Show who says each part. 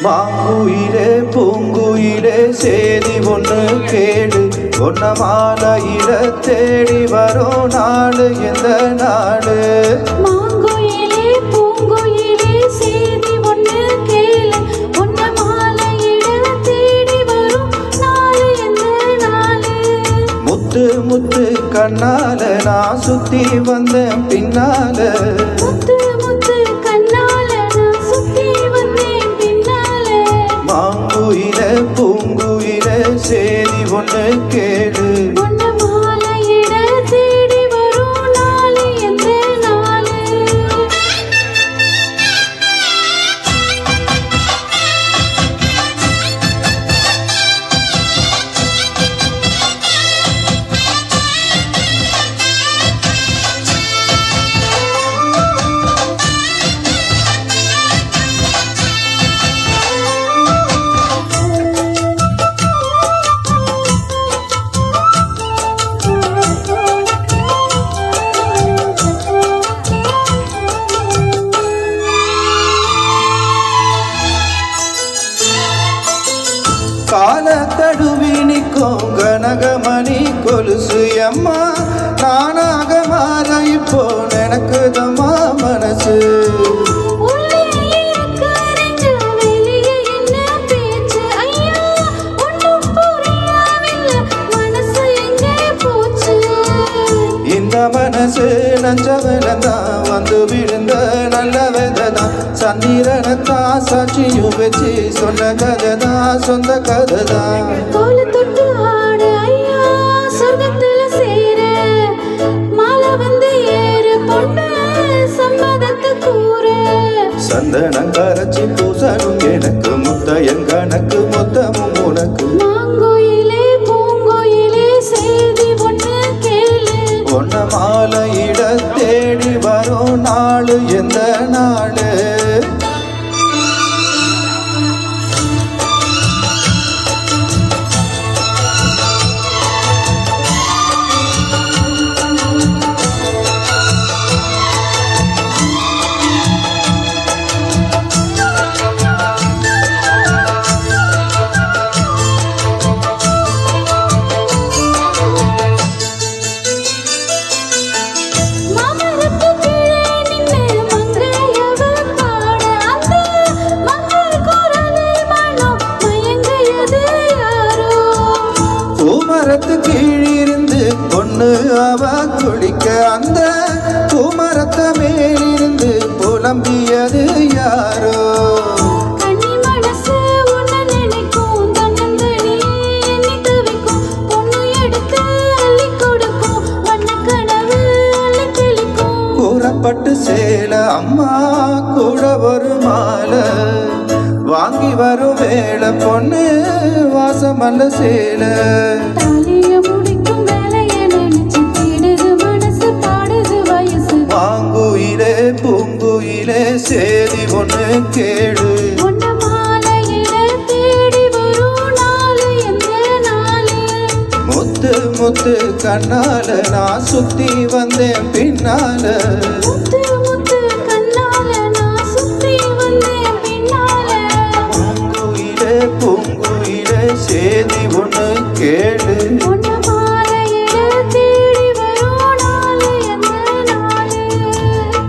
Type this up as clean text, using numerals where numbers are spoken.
Speaker 1: மாங்குயிலே பூங்குயிலே சேதி ஒன்று கேடு ஒன்ன மாலையில தேடி வரும் நாடு எந்த நாடு
Speaker 2: மாங்குயிலே பூங்குயிலே சேதி ஒன்று கேளு ஒன்ன மாலையில தேடி வரும் நாடு எந்த நாடு
Speaker 1: முத்து முத்து கண்ணால நான் சுத்தி வந்தேன் பின்னால
Speaker 2: முத்து முத்து கண்ணால நான் சுத்தி வந்தேன் பின்னால
Speaker 1: மாங்குயிலே பூங்குயிலே சேதி ஒன்று கேடு
Speaker 2: ஒன்ன மாலையிட தேடி வரும் நாடு எந்த நாடு
Speaker 1: கால தடுவி நிற்கும் கனகமணி கொலுசு அம்மா நானாக மாற இப்போ நினைக்குதம்மா மனசு
Speaker 2: உள்ளே இருக்கறஞ்ச வெளியே என்ன பேச்சு ஐயா ஒண்ணும் புரியவில்லை மனசு எங்கே போச்சு
Speaker 1: இந்த மனசு நஞ்சவனதான் வந்து விழுந்த நல்ல வெததான் சந்திரனத்தான் சாட்சியும் வச்சு சொன்ன கதைதான் சொந்த கதைதான்
Speaker 2: தோள தொட்டு ஆடு ஐயா சொர்க்கத்துல சேர மாலை வந்து ஏறு பொண்ணு சம்மதத்தை கூற
Speaker 1: சந்தனம் கரைச்சி பூசணும் எனக்கு முத்தையன் கணக்கு மொத்தமும் உனக்கு
Speaker 2: மாங்குயிலே பூங்குயிலே சேதி ஒன்று கேளு
Speaker 1: ஒன்ன மாலையிட தேடி வரும் நாடு எந்த நாடு
Speaker 2: மாமரத்து கீழே நின்னு மங்கையவ பாட அந்த மங்கை குரலில் மனம் மயங்கியது யாரோ
Speaker 1: பூமரத்து கீழிருந்து பொண்ணு அவ குளிக்க அந்த பூமரத்த மேலிருந்து புலம்பியது யாரோ
Speaker 2: கன்னி மனசு உன்னை நினைக்கும் தன்னந்தனி எண்ணி தவிக்கும் பொண்ணு எடுத்து அள்ளி கொடுக்கும் வண்ண கனவு அள்ளி தெளிக்கும்
Speaker 1: கூறப்பட்டு சேல அம்மா கூட ஒரு மாலை வாங்கி வரும் வேலை பொண்ணு வாசமல்ல சேல
Speaker 2: தாலிய முடிக்கும் வேலைய நினைச்சு தேடுது மனசு பாடுது வயசு
Speaker 1: மாங்குயிலே பூங்குயிலே சேதி ஒன்று கேடு
Speaker 2: ஒன்ன மாலையிட தேடி வரும் நாளு எந்த நாளு
Speaker 1: முத்து முத்து கண்ணால நான் சுத்தி வந்தேன் பின்னால
Speaker 2: முத்து முத்து கண்ணால நான் சுத்தி வந்தேன் பின்னால
Speaker 1: மாங்குயிலே பூங்குயிலே சேதி ஒன்று கேடு